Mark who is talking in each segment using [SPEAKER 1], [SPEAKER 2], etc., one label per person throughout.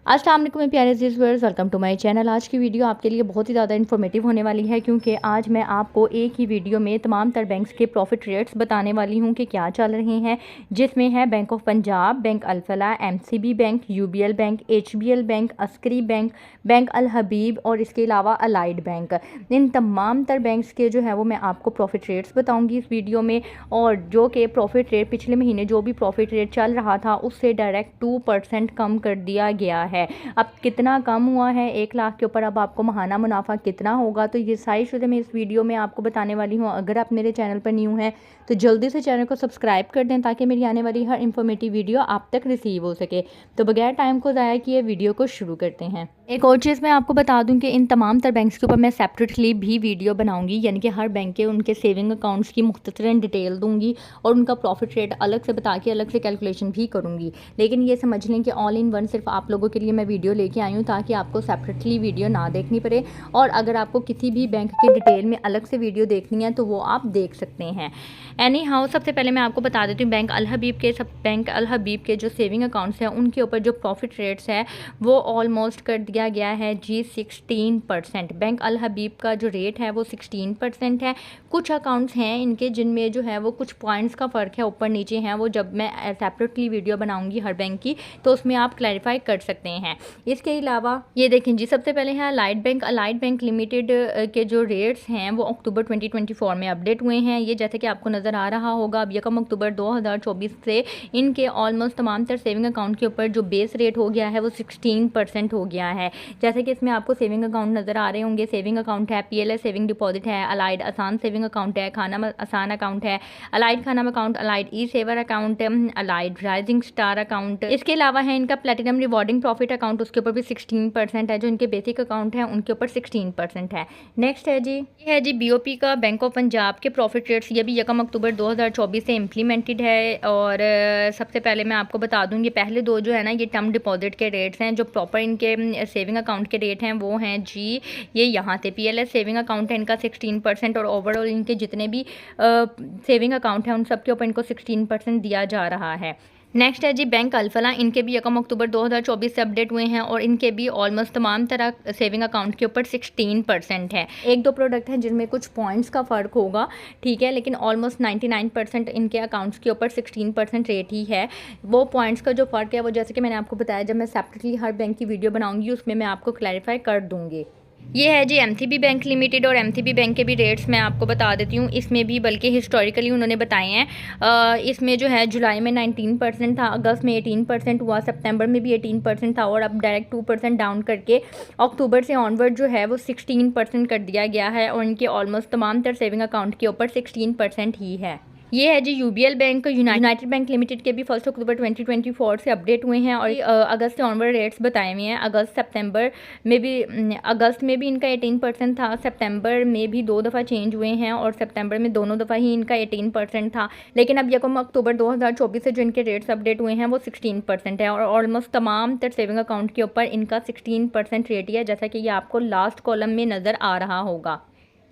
[SPEAKER 1] अस्सलाम वालेकुम मेरे प्यारे viewers, welcome to my channel. आज की वीडियो आपके लिए बहुत ही ज़्यादा इन्फॉर्मेटिव होने वाली है क्योंकि आज मैं आपको एक ही वीडियो में तमाम तर बैंक्स के प्रॉफिट रेट्स बताने वाली हूं कि क्या चल रहे हैं, जिसमें है bank of Punjab, bank Al-Falah, MCB bank, UBL bank, HBL bank, Askari bank, bank Al Habib और इसके अलावा अलाइड बैंक। इन तमाम तर बैंक्स के जो है वो मैं आपको प्रॉफिट रेट्स बताऊँगी इस वीडियो में, और जो कि प्रॉफिट रेट पिछले महीने जो भी प्रॉफिट रेट चल रहा था उससे डायरेक्ट 2% कम कर दिया गया है। अब कितना कम हुआ है 1 लाख के ऊपर, अब आपको महाना मुनाफा कितना होगा, तो ये सारी चीज़ें मैं इस वीडियो में आपको बताने वाली हूँ। अगर आप मेरे चैनल पर न्यू हैं तो जल्दी से चैनल को सब्सक्राइब कर दें ताकि मेरी आने वाली हर इन्फॉर्मेटिव वीडियो आप तक रिसीव हो सके। तो बगैर टाइम को ज़ाया किए वीडियो को शुरू करते हैं। एक और चीज़ मैं आपको बता दूं कि इन तमाम तर बैंक्स के ऊपर मैं सेपरेटली भी वीडियो बनाऊंगी, यानी कि हर बैंक के उनके सेविंग अकाउंट्स की मुख्तसरन डिटेल दूंगी और उनका प्रॉफिट रेट अलग से बता के अलग से कैलकुलेशन भी करूंगी। लेकिन ये समझ लें कि ऑल इन वन सिर्फ आप लोगों के लिए मैं वीडियो लेके आई हूँ ताकि आपको सेपरेटली वीडियो ना देखनी पड़े, और अगर आपको किसी भी बैंक के डिटेल में अलग से वीडियो देखनी है तो वो आप देख सकते हैं। एनी हाउ, सबसे पहले मैं आपको बता देती हूँ बैंक अल हबीब के जो सेविंग अकाउंट्स हैं उनके ऊपर जो प्रॉफिट रेट्स है वो ऑलमोस्ट कर दिया गया है जी 16%। बैंक अल हबीब का जो रेट है वो 16% है। कुछ अकाउंट्स हैं इनके जिनमें जो है वो कुछ पॉइंट्स का फ़र्क है, ऊपर नीचे हैं, वो जब मैं सेपरेटली वीडियो बनाऊंगी हर बैंक की तो उसमें आप क्लैरिफाई कर सकते हैं। इसके अलावा ये देखें जी, सबसे पहले है अलाइड बैंक लिमिटेड के जो रेट्स हैं वो अक्टूबर 2024 में अपडेट हुए हैं। ये जैसे कि आपको नज़र आ रहा होगा, अब 1 अक्टूबर 2024 से इनके ऑलमोस्ट तमाम तर सेविंग अकाउंट के ऊपर जो बेस रेट हो गया है वो 16% हो गया है। जैसे कि इसमें आपको सेविंग अकाउंट नज़र आ रहे होंगे, सेविंग अकाउंट है, पीएलएस सेविंग डिपॉजिट है, अलाइड आसान सेविंग अकाउंट है, खाना आसान अकाउंट है, अलाइड खाना account, Allied E saver account, Allied rising star account. इसके अलावा है इनका प्लेटिनम रिवॉर्डिंग प्रॉफिट अकाउंट, उसके ऊपर भी 16% है। जो इनके बेसिक अकाउंट है उनके ऊपर 16% है। नेक्स्ट है जी, ये है जी बीओपी का बैंक ऑफ पंजाब के प्रॉफिट रेट्स। ये भी 1 अक्टूबर 2024 से इम्प्लीमेंटेड है। और सबसे पहले मैं आपको बता दूंगी, पहले दो जो है ना ये टर्म डिपॉजिट के रेट्स हैं। जो प्रॉपर इनके सेविंग अकाउंट के रेट हैं वो हैं जी ये यहाँ से पीएलएस सेविंग अकाउंट है इनका 16%, और ओवरऑल इनके जितने भी सेविंग अकाउंट हैं उन सब के ऊपर इनको 16% दिया जा रहा है। नेक्स्ट है जी बैंक अल-फलाह। इनके भी 1 अक्टूबर 2024 से अपडेट हुए हैं और इनके भी ऑलमोस्ट तमाम तरह सेविंग अकाउंट के ऊपर 16% है। एक दो प्रोडक्ट हैं जिनमें कुछ पॉइंट्स का फ़र्क होगा, ठीक है, लेकिन ऑलमोस्ट 99% इनके अकाउंट्स के ऊपर 16% रेट ही है। वो पॉइंट्स का जो फ़र्क है वो जैसे कि मैंने आपको बताया, जब मैं सेपरेटली हर बैंक की वीडियो बनाऊँगी उसमें मैं आपको क्लैरिफाई कर दूँगी। ये है जी एमसीबी बैंक लिमिटेड, और एमसीबी बैंक के भी रेट्स मैं आपको बता देती हूँ। इसमें भी बल्कि हिस्टोरिकली उन्होंने बताए हैं। इसमें जो है जुलाई में 19% था, अगस्त में 18% हुआ, सितंबर में भी 18% था, और अब डायरेक्ट 2% डाउन करके अक्टूबर से ऑनवर्ड जो है वो 16% कर दिया गया है, और इनके ऑलमोस्ट तमाम तर सेविंग अकाउंट के ऊपर 16% ही है। ये है जी UBL bank, United Bank Limited के भी 1 अक्टूबर 2024 से अपडेट हुए हैं, और अगस्त से ऑनवर्ड रेट्स बताए हुए हैं। अगस्त में भी इनका 18% था, सितंबर में भी 2 दफ़ा चेंज हुए हैं, और सितंबर में दोनों दफ़ा ही इनका 18% था। लेकिन अब 1 अक्टूबर 2024 से जो इनके रेट्स अपडेट हुए हैं वो 16% है, और ऑलमोस्ट तमाम तर सेविंग अकाउंट के ऊपर इनका 16% रेट ही है, जैसा कि ये आपको लास्ट कॉलम में नज़र आ रहा होगा।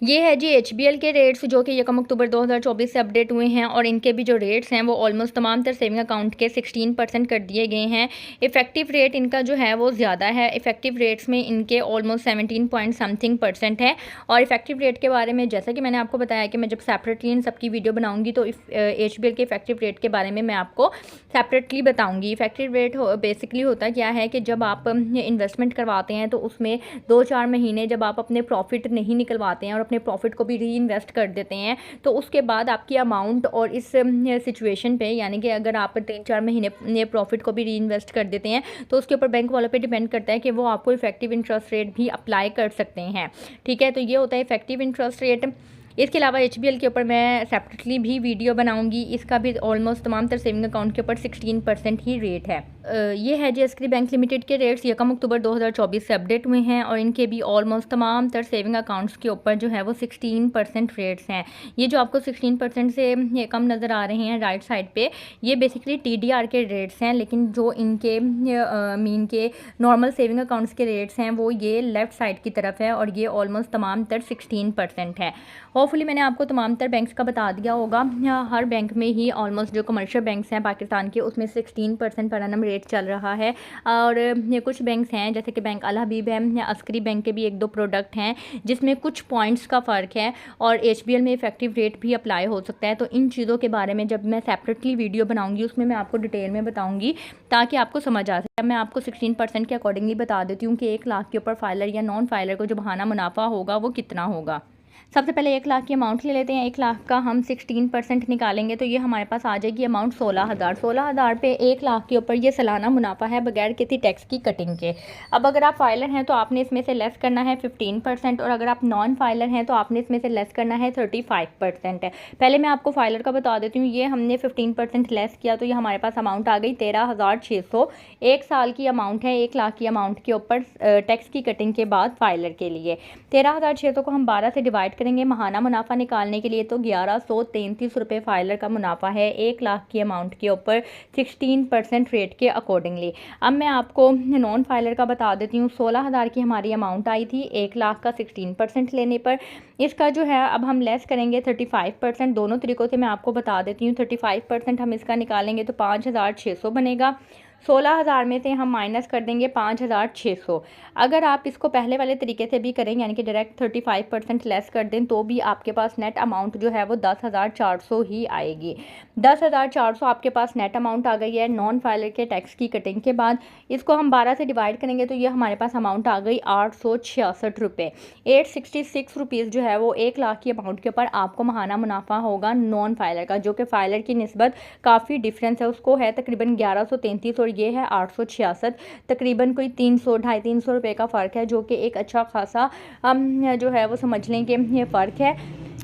[SPEAKER 1] ये है जी एचबीएल के रेट्स, जो कि 1 अक्टूबर 2024 से अपडेट हुए हैं, और इनके भी जो रेट्स हैं वो ऑलमोस्ट तमाम तर सेविंग अकाउंट के 16% कर दिए गए हैं। इफेक्टिव रेट इनका जो है वो ज़्यादा है। इफेक्टिव रेट्स में इनके ऑलमोस्ट 17 पॉइंट समथिंग% है। और इफेक्टिव रेट के बारे में जैसा कि मैंने आपको बताया कि मैं जब सेपरेटली इन सबकी वीडियो बनाऊँगी तो एचबीएल के इफेक्टिव रेट के बारे में मैं आपको सेपरेटली बताऊँगी। इफेक्टिव रेट बेसिकली होता क्या है कि जब आप इन्वेस्टमेंट करवाते हैं तो उसमें 2-4 महीने जब आप अपने प्रॉफिट नहीं निकलवाते हैं और अपने प्रॉफिट को भी री इन्वेस्ट कर देते हैं, तो उसके बाद आपकी अमाउंट और इस सिचुएशन पे, यानी कि अगर आप 3-4 महीने प्रॉफिट को भी री इन्वेस्ट कर देते हैं तो उसके ऊपर बैंक वालों पे डिपेंड करता है कि वो आपको इफेक्टिव इंटरेस्ट रेट भी अप्लाई कर सकते हैं, ठीक है। तो ये होता है इफेक्टिव इंटरेस्ट रेट। इसके अलावा एचबीएल के ऊपर मैं सेपरेटली भी वीडियो बनाऊंगी, इसका भी ऑलमोस्ट तमाम तर सेविंग अकाउंट के ऊपर 16% ही रेट है। ये है जी अस्करी बैंक लिमिटेड के रेट्स 1 अक्टूबर 2024 से अपडेट हुए हैं, और इनके भी ऑलमोस्ट तमाम तर सेविंग अकाउंट्स के ऊपर जो है वो 16% रेट्स हैं। ये जो आपको 16% से ये कम नज़र आ रहे हैं राइट साइड पे, ये बेसिकली टीडीआर के रेट्स हैं, लेकिन जो इनके मीन के नॉर्मल सेविंग अकाउंट्स के रेट्स हैं वो ये लेफ़्ट साइड की तरफ है, और ये ऑलमोस्ट तमाम तर 16% है। होपफुली मैंने आपको तमाम तर बैंक्स का बता दिया होगा। हर बैंक में ही ऑलमोस्ट जो कमर्शियल बैंक्स हैं पाकिस्तान के उसमें 16% पर एनम रेट चल रहा है। और ये कुछ बैंक्स हैं जैसे कि बैंक अल हबीब है या अस्करी बैंक के भी 1-2 प्रोडक्ट हैं जिसमें कुछ पॉइंट्स का फ़र्क है और एचबीएल में इफेक्टिव रेट भी अप्लाई हो सकता है। तो इन चीज़ों के बारे में जब मैं सेपरेटली वीडियो बनाऊंगी उसमें मैं आपको डिटेल में बताऊंगी ताकि आपको समझ आ सके। मैं आपको 16% के अकॉर्डिंगली बता देती हूँ कि 1 लाख के ऊपर फाइलर या नॉन फाइलर को जो बहाना मुनाफा होगा वो कितना होगा। सबसे पहले 1 लाख की अमाउंट ले लेते हैं। 1 लाख का हम 16% निकालेंगे तो ये हमारे पास आ जाएगी अमाउंट 16,000। 16,000 पे 1 लाख के ऊपर ये सालाना मुनाफा है बगैर किसी टैक्स की कटिंग के। अब अगर आप फाइलर हैं तो आपने इसमें से लेस करना है 15% और अगर आप नॉन फाइलर हैं तो आपने इसमें से लेस करना है 35%। पहले मैं आपको फाइलर का बता देती हूँ। ये हमने 15% लेस किया तो ये हमारे पास अमाउंट आ गई 13,600। 1 साल की अमाउंट है 1 लाख की अमाउंट के ऊपर टैक्स की कटिंग के बाद फाइलर के लिए। 13,600 को हम 12 से डिवाइड करेंगे महाना मुनाफा निकालने के लिए तो 1133 रुपये फाइलर का मुनाफा है 1 लाख की अमाउंट के ऊपर 16% रेट के अकॉर्डिंगली। अब मैं आपको नॉन फाइलर का बता देती हूँ। 16,000 की हमारी अमाउंट आई थी 1 लाख का 16% लेने पर। इसका जो है अब हम लेस करेंगे 35%। दोनों तरीक़ों से मैं आपको बता देती हूँ। 35% हम इसका निकालेंगे तो 5,600 बनेगा। 16,000 में से हम माइनस कर देंगे 5,600। अगर आप इसको पहले वाले तरीके से भी करें यानी कि डायरेक्ट 35% लेस कर दें तो भी आपके पास नेट अमाउंट जो है वो 10,400 ही आएगी। 10,400 आपके पास नेट अमाउंट आ गई है नॉन फाइलर के टैक्स की कटिंग के बाद। इसको हम 12 से डिवाइड करेंगे तो ये हमारे पास अमाउंट आ गई 866 रुपये। 866 रुपीज़ जो है वो 1 लाख की अमाउंट के ऊपर आपको महाना मुनाफा होगा नॉन फाइलर का, जो कि फाइलर की निस्बत काफ़ी डिफरेंस है। उसको है तकरीबन 1133 और ये है 866। तकरीबन कोई 300-250 रुपये का फ़र्क है जो कि एक अच्छा खासा जो है वो समझ लें कि ये फ़र्क है।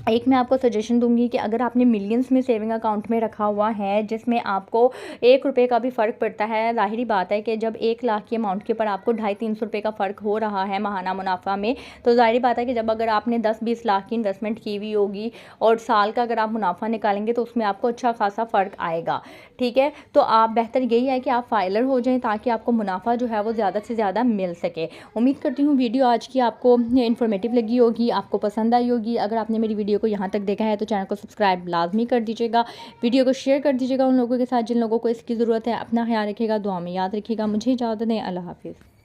[SPEAKER 1] एक मैं आपको सजेशन दूंगी कि अगर आपने मिलियंस में सेविंग अकाउंट में रखा हुआ है जिसमें आपको 1 रुपये का भी फ़र्क पड़ता है, ज़ाहिरी बात है कि जब 1 लाख की अमाउंट के ऊपर आपको 250-300 रुपये का फ़र्क हो रहा है महाना मुनाफा में, तो ज़ाहिरी बात है कि जब अगर आपने 10-20 लाख की इन्वेस्टमेंट की हुई होगी और साल का अगर आप मुनाफा निकालेंगे तो उसमें आपको अच्छा खासा फ़र्क आएगा। ठीक है, तो आप बेहतर यही है कि आप फाइलर हो जाएँ ताकि आपको मुनाफा जो है वो ज़्यादा से ज़्यादा मिल सके। उम्मीद करती हूँ वीडियो आज की आपको इन्फॉर्मेटिव लगी होगी, आपको पसंद आई होगी। अगर आपने मेरी वीडियो को यहाँ तक देखा है तो चैनल को सब्सक्राइब लाजमी कर दीजिएगा। वीडियो को शेयर कर दीजिएगा उन लोगों के साथ जिन लोगों को इसकी ज़रूरत है। अपना ख्याल रखिएगा, दुआ में याद रखिएगा। मुझे इजाज़त दें। अल्लाह हाफिज़।